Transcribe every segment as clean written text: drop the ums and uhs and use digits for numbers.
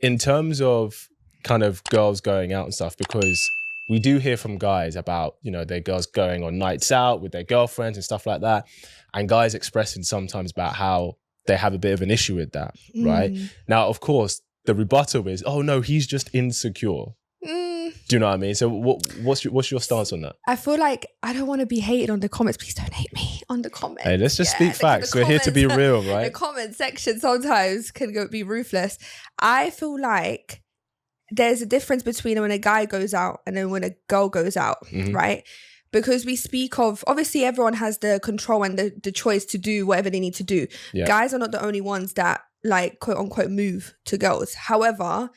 in terms of kind of girls going out and stuff, because we do hear from guys about, you know, their girls going on nights out with their girlfriends and stuff like that. And guys expressing sometimes about how they have a bit of an issue with that, right? Now, of course, the rebuttal is, oh no, he's just insecure. Do you know what I mean? So what's your stance on that? I feel like I don't want to be hated on the comments. Please don't hate me on the comments. Hey, let's just speak facts. We're here to be real, right? The comment section sometimes can be ruthless. I feel like there's a difference between when a guy goes out and then when a girl goes out, right? Because we speak of, obviously everyone has the control and the choice to do whatever they need to do. Yeah. Guys are not the only ones that like quote unquote move to girls. However,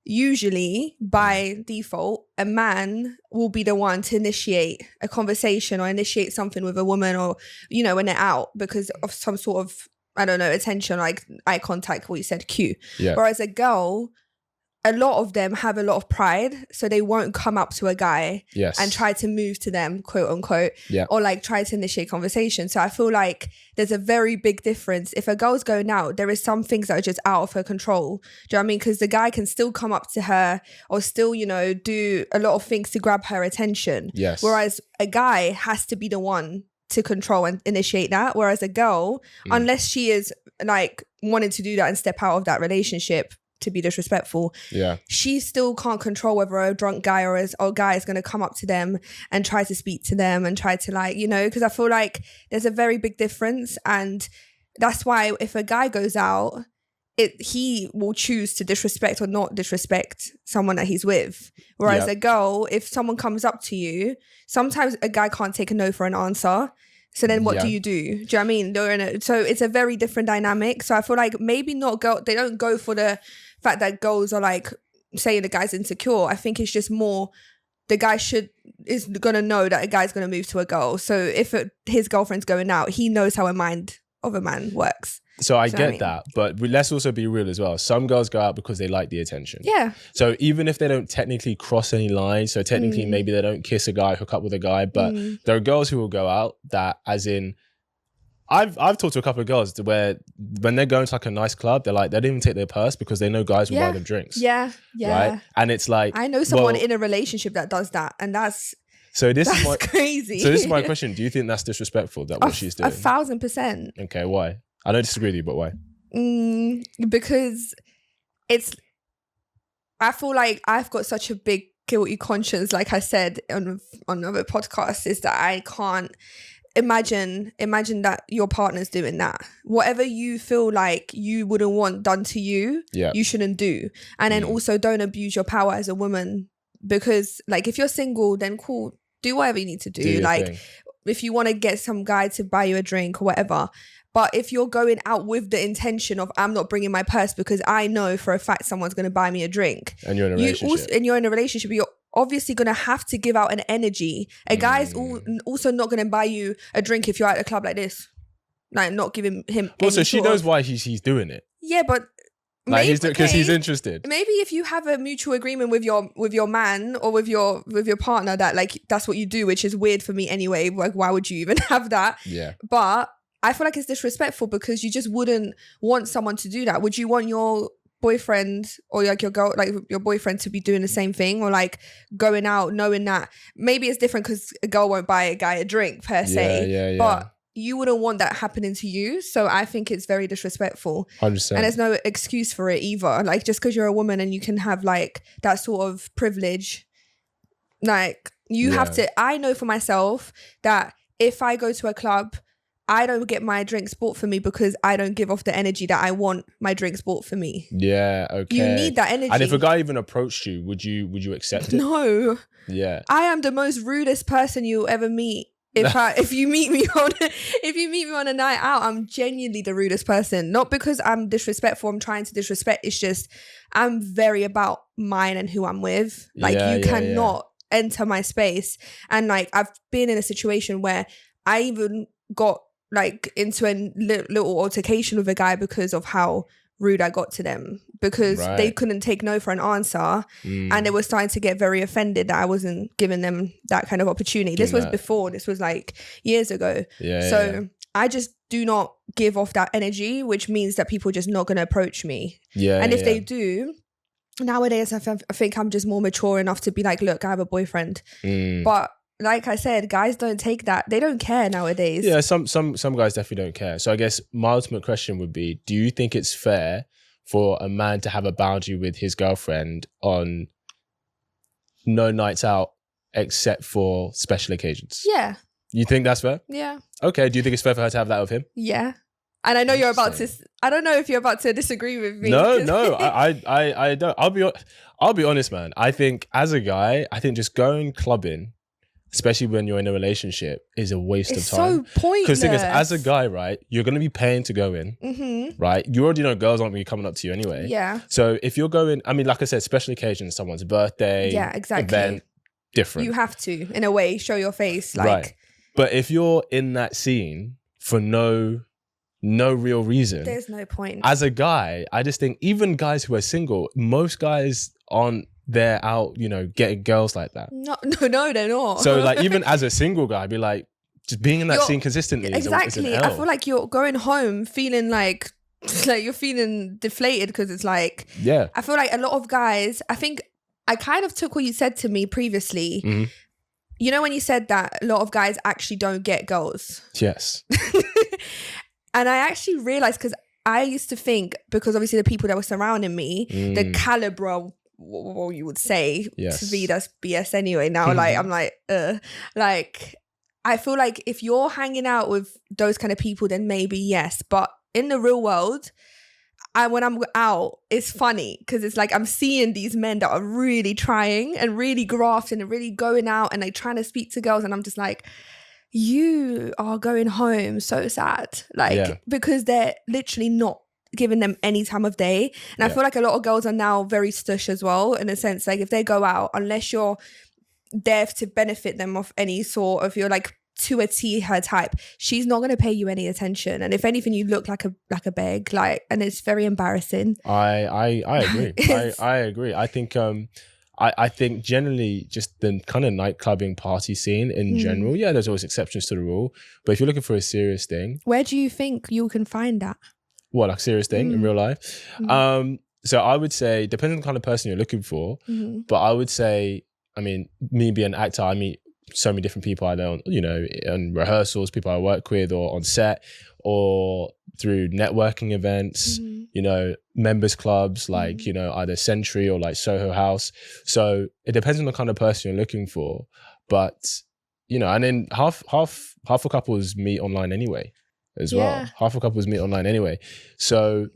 usually by default, a man will be the one to initiate a conversation or initiate something with a woman, or, you know, when they're out because of some sort of, I don't know, attention, like eye contact, what you said, cue. Yeah. Whereas a girl, a lot of them have a lot of pride, so they won't come up to a guy and try to move to them, quote unquote, or like try to initiate conversation. So I feel like there's a very big difference. If a girl's going out, there is some things that are just out of her control. Do you know what I mean? Because the guy can still come up to her or still, you know, do a lot of things to grab her attention. Yes. Whereas a guy has to be the one to control and initiate that. Whereas a girl, unless she is like wanting to do that and step out of that relationship, to be disrespectful, she still can't control whether a drunk guy or a guy is going to come up to them and try to speak to them and try to, like, you know, because I feel like there's a very big difference. And that's why if a guy goes out, he will choose to disrespect or not disrespect someone that he's with. Whereas a girl, if someone comes up to you, sometimes a guy can't take a no for an answer. So then what do you do? Do you know what I mean? So it's a very different dynamic. So I feel like maybe they don't go for the fact that girls are like saying the guy's insecure. I think it's just more the guy is going to know that a guy's going to move to a girl. So if his girlfriend's going out, he knows how a mind of a man works. So I get that, but let's also be real as well. Some girls go out because they like the attention. Yeah. So even if they don't technically cross any lines, so technically maybe they don't kiss a guy, hook up with a guy, but there are girls who will go out that, as in, I've talked to a couple of girls where when they're going to like a nice club, they're like, they don't even take their purse because they know guys will buy them drinks. Yeah. Right. And it's like, I know someone in a relationship that does that, and that's crazy. So this is my question. Do you think that's disrespectful, that what she's doing? 1,000%. Okay, why? I don't disagree with you, but why? Because I feel like I've got such a big guilty conscience, like I said on other podcasts, is that I can't imagine that your partner's doing that. Whatever you feel like you wouldn't want done to you, you shouldn't do. And then also don't abuse your power as a woman, because like if you're single, then cool, do whatever you need to do. Like if you want to get some guy to buy you a drink or whatever. But if you're going out with the intention of, I'm not bringing my purse because I know for a fact someone's going to buy me a drink. And you're in a relationship. You're in a relationship, you're obviously going to have to give out an energy. A guy's also not going to buy you a drink if you're at a club like this. Like, not giving him Also, she knows why he's doing it. Yeah, but... Like because he's interested. Maybe if you have a mutual agreement with your man or with your partner that like that's what you do, which is weird for me anyway. Like, why would you even have that? Yeah. But I feel like it's disrespectful because you just wouldn't want someone to do that. Would you want your boyfriend or like your girl, like your boyfriend, to be doing the same thing, or like going out knowing that maybe it's different because a girl won't buy a guy a drink per se, yeah. But you wouldn't want that happening to you. So I think it's very disrespectful. 100%. And there's no excuse for it either. Like, just because you're a woman and you can have like that sort of privilege, like you have to, I know for myself that if I go to a club, I don't get my drinks bought for me because I don't give off the energy that I want my drinks bought for me. Yeah, okay. You need that energy. And if a guy even approached you, would you accept it? No. Yeah. I am the most rudest person you'll ever meet. If you meet me on a night out, I'm genuinely the rudest person. Not because I'm disrespectful, I'm trying to disrespect. It's just I'm very about mine and who I'm with. Like, you cannot enter my space. And like, I've been in a situation where I even got like into a little altercation with a guy because of how rude I got to them, because they couldn't take no for an answer, and they were starting to get very offended that I wasn't giving them that kind of opportunity. This was before, this was like years ago. I just do not give off that energy, which means that people are just not going to approach me. And if they do, nowadays I think I'm just more mature enough to be like, look, I have a boyfriend. But like I said, guys don't take that. They don't care nowadays. Yeah, some guys definitely don't care. So I guess my ultimate question would be, do you think it's fair for a man to have a boundary with his girlfriend on no nights out except for special occasions? Yeah. You think that's fair? Yeah. Okay. Do you think it's fair for her to have that with him? Yeah. And I know you're about to. I don't know if you're about to disagree with me. No, I don't. I'll be honest, man. I think as a guy, just going clubbing, especially when you're in a relationship, is a waste of time. It's so pointless. Because as a guy, right, you're going to be paying to go in, right? You already know girls aren't going to be coming up to you anyway. Yeah. So if you're going, I mean, like I said, special occasions, someone's birthday, event, different. You have to, in a way, show your face, like. Right. But if you're in that scene for no real reason, there's no point. As a guy, I just think even guys who are single, most guys aren't there out, getting girls like that. No, they're not. So like even as a single guy, I'd be like, just being in that scene consistently is an hell. I feel like you're going home feeling like you're feeling deflated because it's like, yeah. I feel like a lot of guys, I think I kind of took what you said to me previously. You know when you said that a lot of guys actually don't get girls? Yes. And I actually realized, because I used to think, because obviously the people that were surrounding me, the caliber, what you would say, to me that's BS anyway. Now, like, I'm like, like, I feel like if you're hanging out with those kind of people, then maybe yes. But in the real world, when I'm out, it's funny because it's like I'm seeing these men that are really trying and really grafting and really going out and like trying to speak to girls, and I'm just like, you are going home so sad, like because they're literally not giving them any time of day. And I feel like a lot of girls are now very stush as well, in a sense, like if they go out, unless you're there to benefit them of any sort of, you're like to a T her type, she's not going to pay you any attention, and if anything you look like a beg, like, and it's very embarrassing. I agree. I agree. I think I think generally just the kind of nightclubbing party scene in general, there's always exceptions to the rule, but if you're looking for a serious thing, where do you think you can find that? What, like serious thing in real life? So I would say, depending on the kind of person you're looking for, but I would say, I mean, me being an actor, I meet so many different people I know, in rehearsals, people I work with, or on set, or through networking events, members clubs, like, either Century or like Soho House. So it depends on the kind of person you're looking for. But, and then half of couples meet online anyway as well. Half of couples meet online anyway. So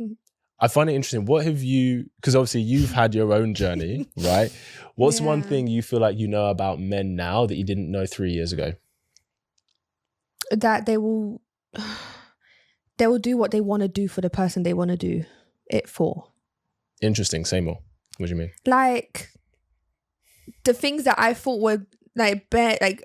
I find it interesting. What have you, because obviously you've had your own journey, right? What's one thing you feel like you know about men now that you didn't know 3 years ago? That they will do what they want to do for the person they want to do it for. Interesting. Say more. What do you mean? Like the things that I thought were like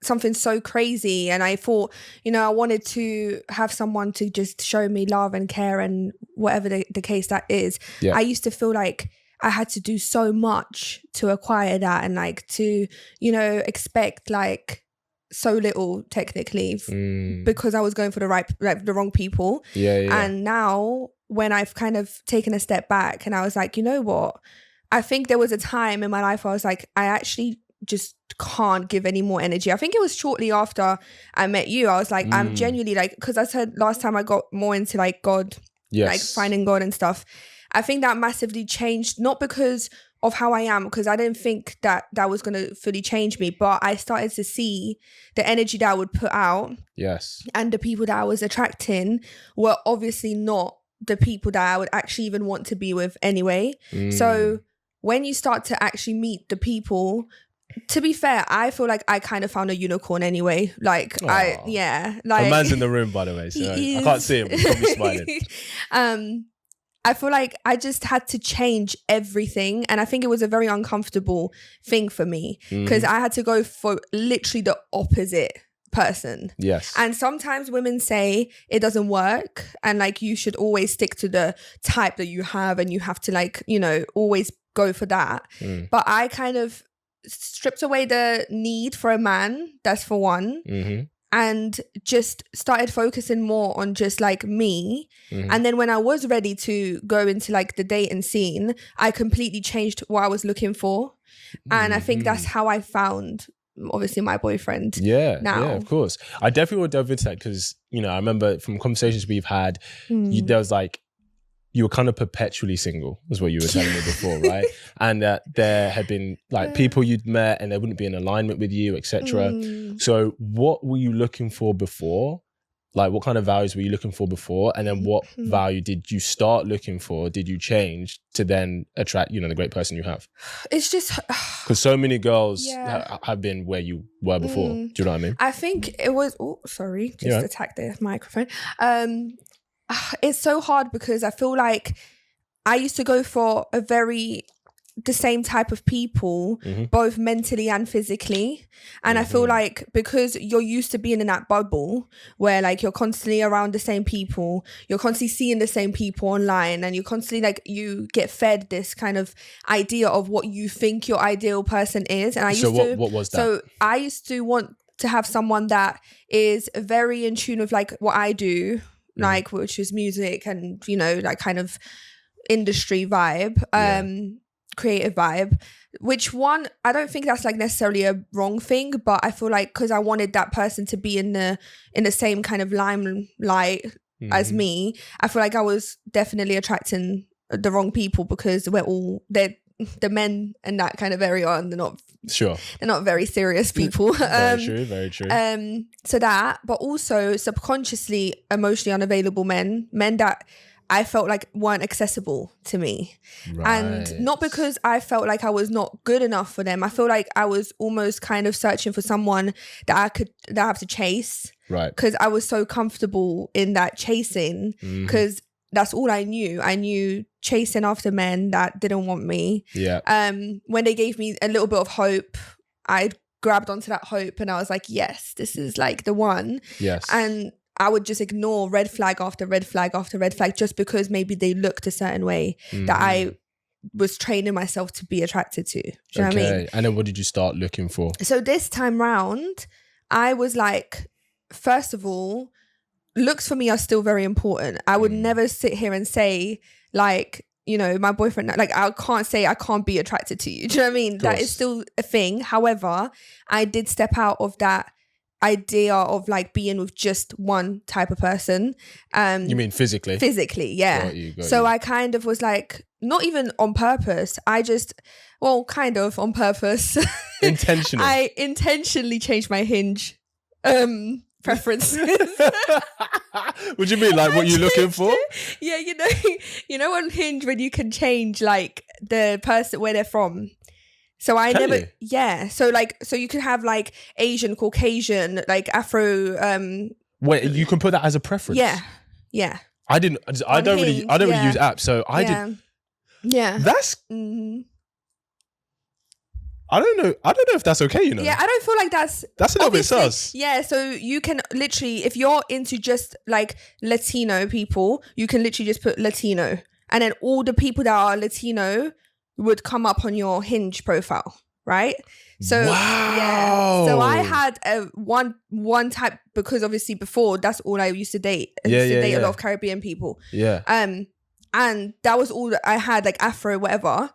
something so crazy, and I thought, I wanted to have someone to just show me love and care and whatever the case that is. I used to feel like I had to do so much to acquire that, and like to, expect like so little technically because I was going for the wrong people. And now when I've kind of taken a step back and I was like, you know what? I think there was a time in my life where I was like, I actually just can't give any more energy. I think it was shortly after I met you. I was like, I'm genuinely like, because I said last time I got more into like God, like finding God and stuff. I think that massively changed, not because of how I am, because I didn't think that was going to fully change me, but I started to see the energy that I would put out. Yes. And the people that I was attracting were obviously not the people that I would actually even want to be with anyway. So when you start to actually meet the people, to be fair, I feel like I kind of found a unicorn anyway. Like, like a man's in the room, by the way, so I can't see him. He's probably smiling. I feel like I just had to change everything, and I think it was a very uncomfortable thing for me because I had to go for literally the opposite person. Yes. And sometimes women say it doesn't work, and like you should always stick to the type that you have, and you have to like, always go for that. But I kind of stripped away the need for a man, that's for one. and just started focusing more on just like me. And then when I was ready to go into like the dating scene, I completely changed what I was looking for. And I think that's how I found, obviously, my boyfriend. Yeah, now. yeah, of course. I definitely would delve into that because, you know, I remember from conversations we've had, there was like, you were kind of perpetually single, was what you were telling me before, right? And that there had been like people you'd met and they wouldn't be in alignment with you, etc. So what were you looking for before? Like what kind of values were you looking for before? And then what value did you start looking for? Did you change to then attract, you know, the great person you have? It's just... Because so many girls have been where you were before. Do you know what I mean? I think it was... Oh, sorry. Just attacked the microphone. It's so hard because I feel like I used to go for the same type of people, both mentally and physically. And I feel like because you're used to being in that bubble where like you're constantly around the same people, you're constantly seeing the same people online, and you're constantly like, you get fed this kind of idea of what you think your ideal person is. And what was that? So I used to want to have someone that is very in tune with like what I do, like, which is music and, you know, like kind of industry vibe, creative vibe, which one, I don't think that's like necessarily a wrong thing, but I feel like because I wanted that person to be in the same kind of limelight as me, I feel like I was definitely attracting the wrong people because they're the men in that kind of area and they're not very serious people. Very true. So that, but also subconsciously emotionally unavailable men that I felt like weren't accessible to me. And not because I felt like I was not good enough for them. I feel like I was almost kind of searching for someone that I have to chase. Right. Because I was so comfortable in that chasing, because that's all I knew. I knew chasing after men that didn't want me. Yeah. When they gave me a little bit of hope, I grabbed onto that hope and I was like, yes, this is like the one. Yes. And I would just ignore red flag after red flag after red flag just because maybe they looked a certain way that I was training myself to be attracted to. Do you know what I mean? And then what did you start looking for? So this time round, I was like, first of all, looks for me are still very important. I would never sit here and say like, you know, my boyfriend, like I can't say I can't be attracted to you. Do you know what I mean? That is still a thing. However, I did step out of that idea of like being with just one type of person. You mean physically? Physically, yeah. Got you. I kind of was like, not even on purpose. Kind of on purpose. Intentional. I intentionally changed my Hinge preferences. What do you mean? Like what you're looking for? Yeah, you know on Hinge when you can change like the person where they're from. So I so you can have like Asian, Caucasian, like Afro. Wait, you can put that as a preference? Yeah. I don't really use apps, so I did. Yeah. That's. I don't know if that's okay, you know. Yeah, I don't feel like that's a little bit sus. Yeah, so you can literally, if you're into just like Latino people, you can literally just put Latino, and then all the people that are Latino would come up on your Hinge profile, right? So yeah, so I had one type, because obviously before that's all I used to date. I used to date a lot of Caribbean people. Yeah. And that was all that I had, like Afro, whatever.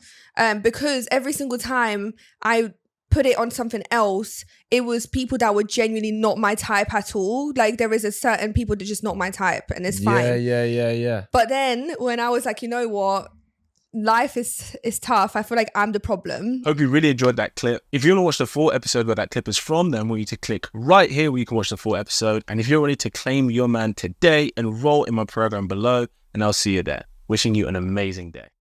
Because every single time I put it on something else, it was people that were genuinely not my type at all. Like there is a certain people that are just not my type, and it's fine. Yeah. But then when I was like, you know what? Life is tough. I feel like I'm the problem. Hope you really enjoyed that clip. If you want to watch the full episode where that clip is from, then I want you to click right here where you can watch the full episode. And if you're ready to claim your man today, enroll in my program below, and I'll see you there. Wishing you an amazing day.